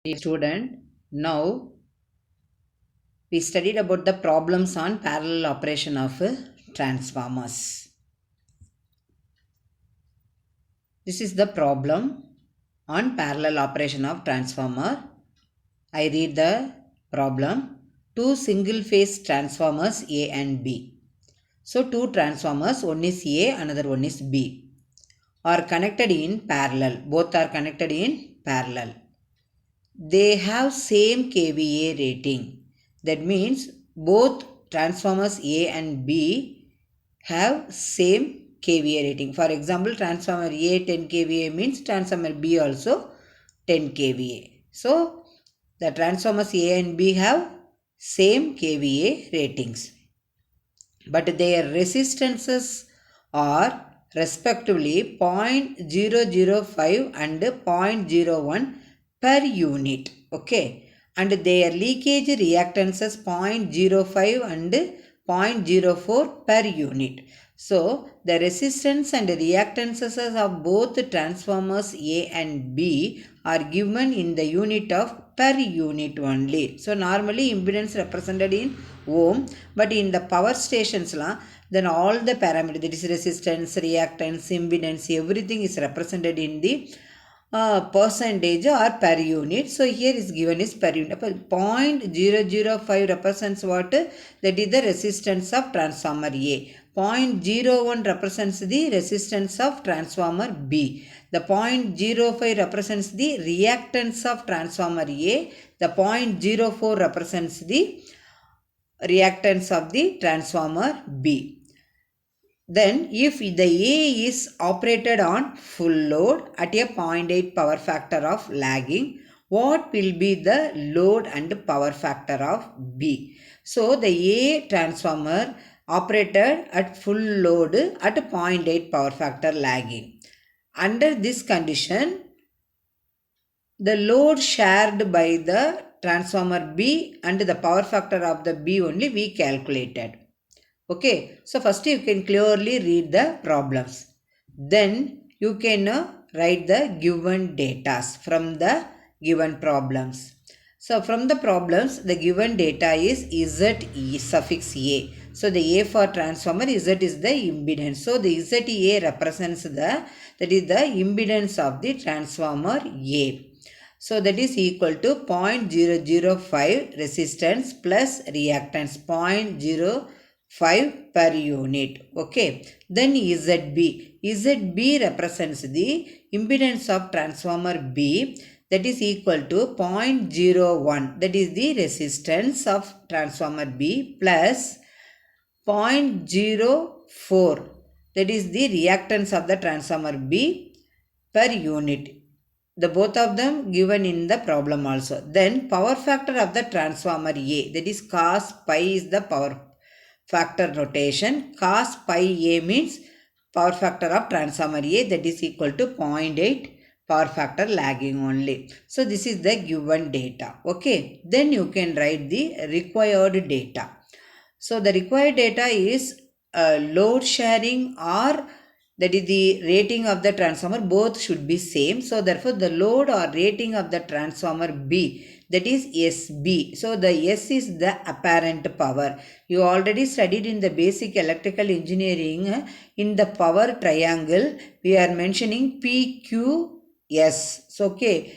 Dear student, now we studied about the problems on parallel operation of transformers. This is the problem on parallel operation of transformer. I read the problem. Two single phase transformers A and B. So two transformers, one is A, another one is B, are connected in parallel. Both are connected in parallel. They have same kVA rating. That means both transformers A and B have same kVA rating. For example, transformer A 10 kVA means transformer B also 10 kVA. So the transformers A and B have same kVA ratings, but their resistances are respectively 0.005 and 0.01 per unit. Okay, and their leakage reactances 0.05 and 0.04 per unit. So the resistance and reactances of both transformers A and B are given in the unit of per unit only. So normally impedance represented in ohm, but in the power stations then all the parameters, that is resistance, reactance, impedance, everything is represented in the percentage or per unit. So here is given is per unit. 0.005 represents what? That is the resistance of transformer A. 0.01 represents the resistance of transformer B. The 0.05 represents the reactance of transformer A. The 0.04 represents the reactance of the transformer B. Then if the A is operated on full load at a 0.8 power factor of lagging, what will be the load and power factor of B? So the A transformer operated at full load at 0.8 power factor lagging. Under this condition, the load shared by the transformer B and the power factor of the B only we calculated. Okay, so first you can clearly read the problems. Then you can write the given data from the given problems. So from the problems, the given data is ZE suffix A. So the A for transformer, Z is the impedance. So the ZA represents that is the impedance of the transformer A. So that is equal to 0.005 resistance plus reactance 0.05 per unit. Okay. Then ZB. ZB represents the impedance of transformer B, that is equal to 0.01. That is the resistance of transformer B plus 0.04. That is the reactance of the transformer B per unit. The both of them given in the problem also. Then power factor of the transformer A, that is cos pi is the power factor notation. Cos pi A means power factor of transformer A, that is equal to 0.8 power factor lagging only. So this is the given data. Okay. Then you can write the required data. So the required data is load sharing or that is the rating of the transformer, both should be same. So therefore the load or rating of the transformer B, that is SB. So the S is the apparent power. You already studied in the basic electrical engineering in the power triangle we are mentioning PQS. So okay,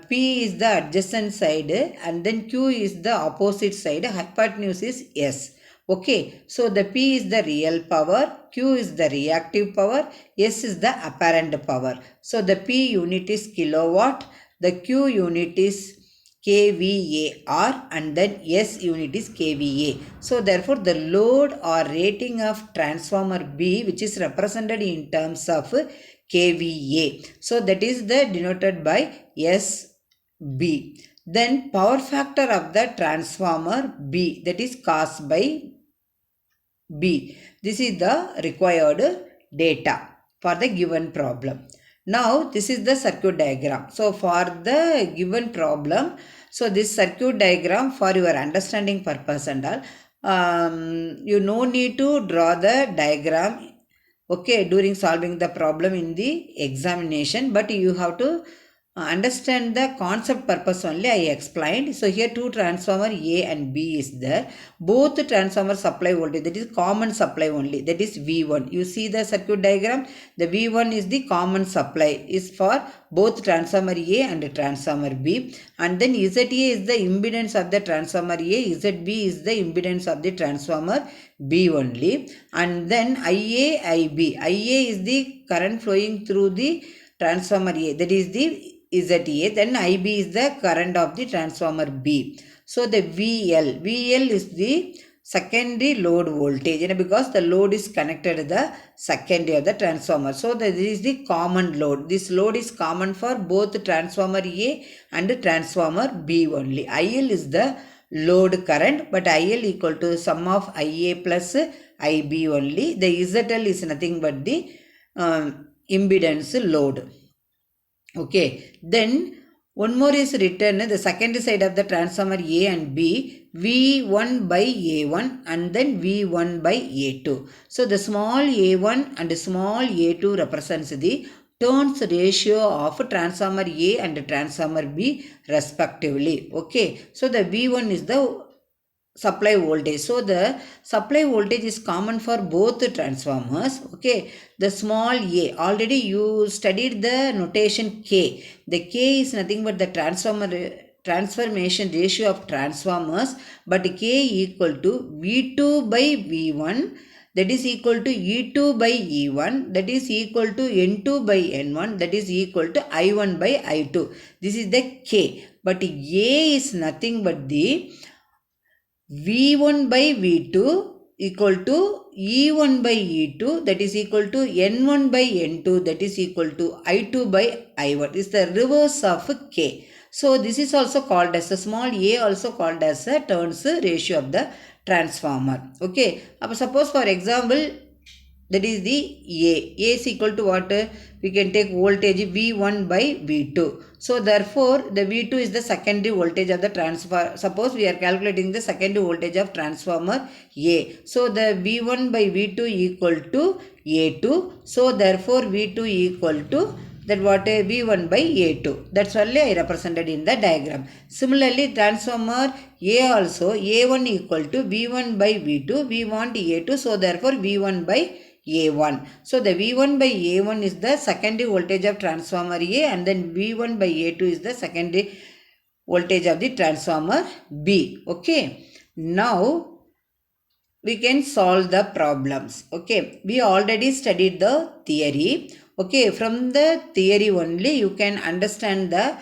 P is the adjacent side and then Q is the opposite side, hypotenuse is S. Okay, so the P is the real power, Q is the reactive power, S is the apparent power. So the P unit is kilowatt, the Q unit is kVAR and then S unit is kVA. So therefore the load or rating of transformer B, which is represented in terms of kVA. So that is the denoted by SB. Then power factor of the transformer B, that is cos by B. This is the required data for the given problem. Now this is the circuit diagram. So for the given problem, so this circuit diagram for your understanding purpose and all, you no need to draw the diagram, okay, during solving the problem in the examination, but you have to understand the concept purpose only I explained. So here two transformer A and B is there. Both transformer supply voltage, that is common supply only, that is V1. You see the circuit diagram, the V1 is the common supply, is for both transformer A and transformer B. And then ZA is the impedance of the transformer A, ZB is the impedance of the transformer B only. And then IA, IB. IA is the current flowing through the transformer A, that is the ZA, then IB is the current of the transformer B. So the VL is the secondary load voltage, because the load is connected to the secondary of the transformer. So this is the common load. This load is common for both transformer A and transformer B only. IL is the load current, but IL equal to sum of IA plus IB only. The ZL is nothing but the impedance load. Okay, then one more is written, the second side of the transformer A and B, V1 by A1 and then V1 by A2. So the small A1 and small A2 represents the turns ratio of transformer A and transformer B respectively. Okay, so the V1 is the supply voltage. So the supply voltage is common for both the transformers. Okay, the small a, already you studied the notation K. The K is nothing but the transformation ratio of transformers, but K equal to V2 by V1, that is equal to E2 by E1, that is equal to N2 by N1, that is equal to I1 by I2. This is the K. But A is nothing but the V1 by V2 equal to E1 by E2, that is equal to N1 by N2, that is equal to I2 by I1. Is the reverse of K. So this is also called as a small a, also called as a turns ratio of the transformer. Okay. Suppose for example, that is the A. A is equal to what? We can take voltage V1 by V2. So therefore, the V2 is the secondary voltage of the transformer. Suppose we are calculating the secondary voltage of transformer A. So the V1 by V2 equal to A2. So therefore, V2 equal to that what V1 by A2. That's only I represented in the diagram. Similarly, transformer A also, A1 equal to V1 by V2. We want A2. So therefore, V1 by A1. So the V1 by A1 is the secondary voltage of transformer A, and then V1 by A2 is the secondary voltage of the transformer B. Okay. Now we can solve the problems. Okay. We already studied the theory. Okay. From the theory only you can understand the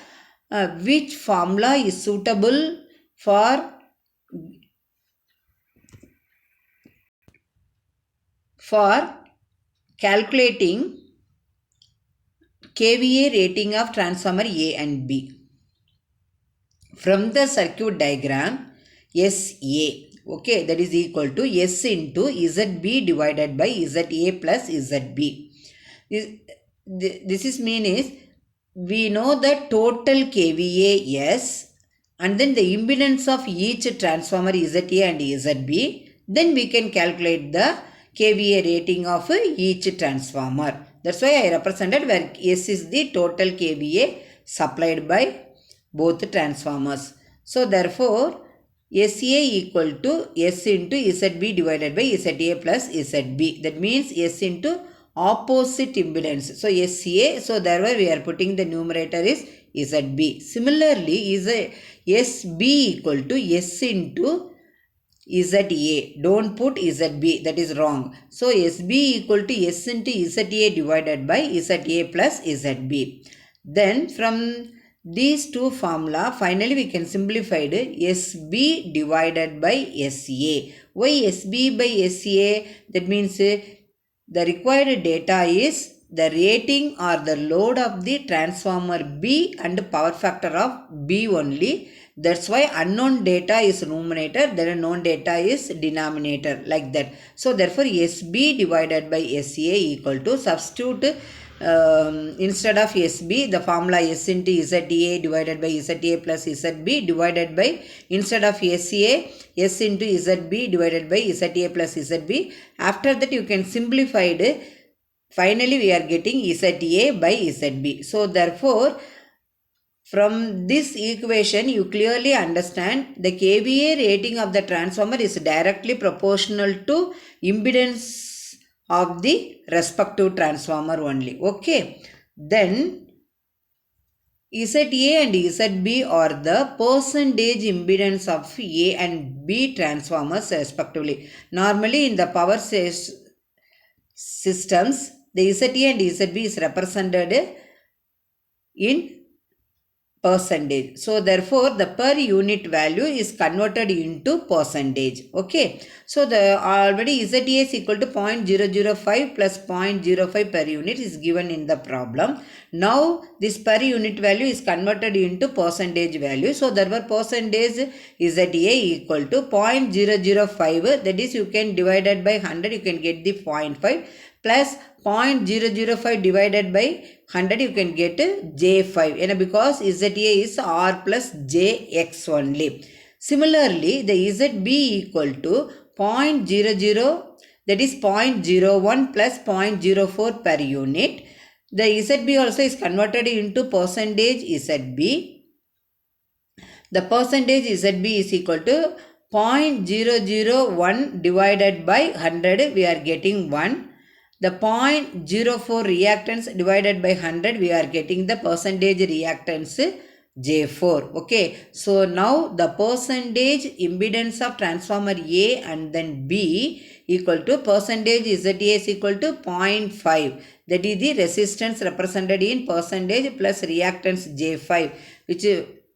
which formula is suitable for calculating kVA rating of transformer A and B. From the circuit diagram, SA, okay, that is equal to S into ZB divided by ZA plus ZB. This is mean is, we know the total kVA S and then the impedance of each transformer ZA and ZB. Then we can calculate the kVA rating of each transformer. That's why I represented where S is the total kVA supplied by both transformers. So therefore, SA equal to S into ZB divided by ZA plus ZB. That means S into opposite impedance. So SA, so therefore we are putting the numerator is ZB. Similarly, is SB equal to S into ZA. Don't put ZB, that is wrong. So SB equal to S into ZA divided by ZA plus ZB. Then from these two formula, finally we can simplify it SB divided by SA. Why SB by SA? That means the required data is the rating or the load of the transformer B and power factor of B only. That's why unknown data is numerator, then known data is denominator, like that. So therefore SB divided by SA equal to, substitute instead of SB the formula S into ZA divided by ZA plus ZB divided by, instead of SA, S into ZB divided by ZA plus ZB. After that you can simplify it. Finally we are getting ZA by ZB. So therefore From this equation, you clearly understand the kVA rating of the transformer is directly proportional to impedance of the respective transformer only. Okay. Then ZA and ZB are the percentage impedance of A and B transformers respectively. Normally in the power systems, the ZA and ZB is represented in percentage. So therefore the per unit value is converted into percentage. Okay. So the already ZA is equal to 0.005 plus 0.05 per unit is given in the problem. Now this per unit value is converted into percentage value. So therefore percentage ZA equal to 0.005, that is you can divide it by 100, you can get the 0.5 plus 0.005 divided by 100, you can get J5, and because ZA is R plus JX only. Similarly, the ZB equal to 0.00, that is 0.01 plus 0.04 per unit. The ZB also is converted into percentage ZB. The percentage ZB is equal to 0.001 divided by 100, we are getting 1. The 0.04 reactance divided by 100, we are getting the percentage reactance J4. Okay. So now the percentage impedance of transformer A and then B equal to percentage ZA is equal to 0.5. That is the resistance represented in percentage plus reactance J5, which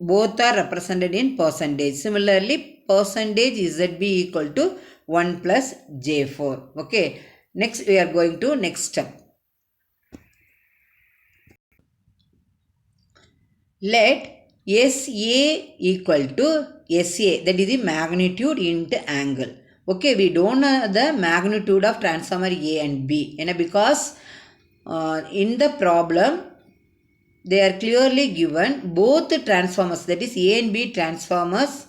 both are represented in percentage. Similarly, percentage ZB equal to 1 plus J4. Okay. Next, we are going to next step. Let SA equal to SA, that is the magnitude into angle. Okay, we don't know the magnitude of transformer A and B, because in the problem they are clearly given both transformers, that is A and B transformers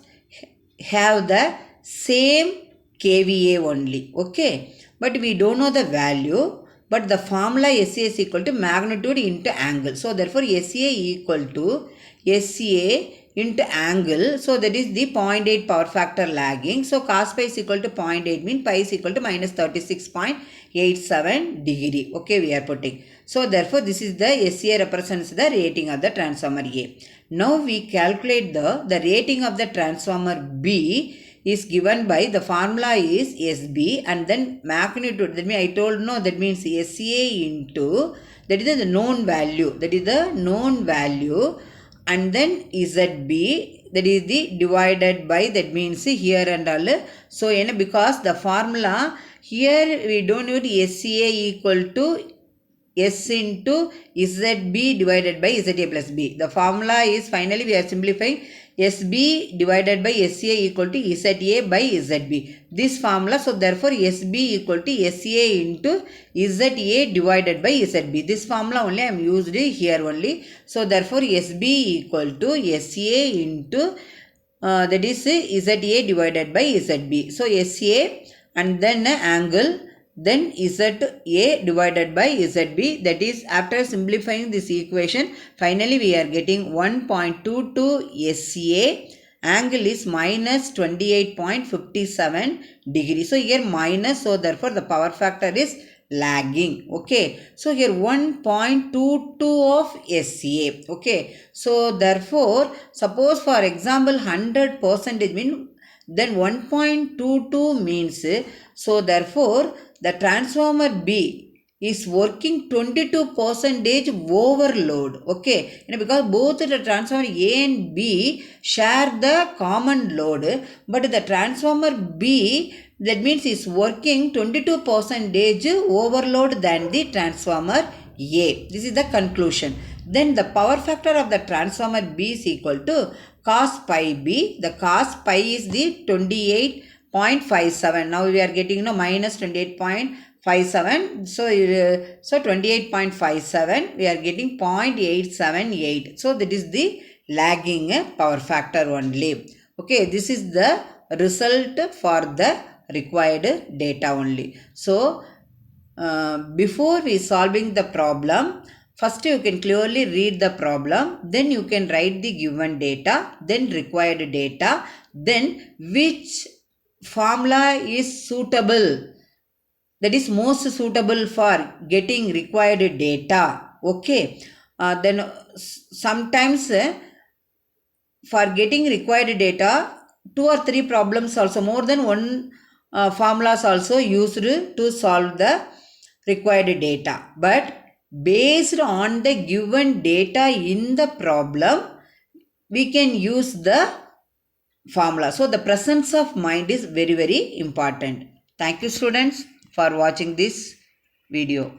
have the same kVA only. Okay. But we don't know the value, but the formula SA is equal to magnitude into angle. So therefore SA equal to SA into angle. So that is the 0.8 power factor lagging. So cos pi is equal to 0.8 means pi is equal to minus 36.87 degree. Okay, we are putting. So therefore this is the SA represents the rating of the transformer A. Now we calculate the rating of the transformer B is given by, the formula is SB and then magnitude, that means I told no, that means SA into, that is the known value, and then ZB, that is the divided by, that means here and all. So because the formula here we don't need SA equal to S into ZB divided by ZA plus B. The formula is, finally we are simplifying, SB divided by SA equal to ZA by ZB. This formula, so therefore SB equal to SA into ZA divided by ZB. This formula only I am used here only. So therefore SB equal to SA into that is ZA divided by ZB. So SA and then angle, then ZA divided by ZB, that is after simplifying this equation, finally we are getting 1.22 SA, angle is minus 28.57 degree. So here minus, so therefore the power factor is lagging. Okay. So here 1.22 of SA. Okay. So therefore, suppose for example 100% mean, then 1.22 means, so therefore the transformer B is working 22% overload. Okay, because both the transformer A and B share the common load, but the transformer B, that means is working 22% overload than the transformer A. This is the conclusion. Then the power factor of the transformer B is equal to cos pi B. The cos pi is the 28.57. Now we are getting minus 28.57. So 28.57 we are getting 0.878. So that is the lagging power factor only. Okay, this is the result for the required data only. So before we solving the problem, First you can clearly read the problem, then you can write the given data, then required data, then which formula is suitable, that is most suitable for getting required data. Okay. Then sometimes for getting required data, 2 or 3 problems also, more than one formulas also used to solve the required data. But based on the given data in the problem, we can use the formula. So the presence of mind is very, very important. Thank you students for watching this video.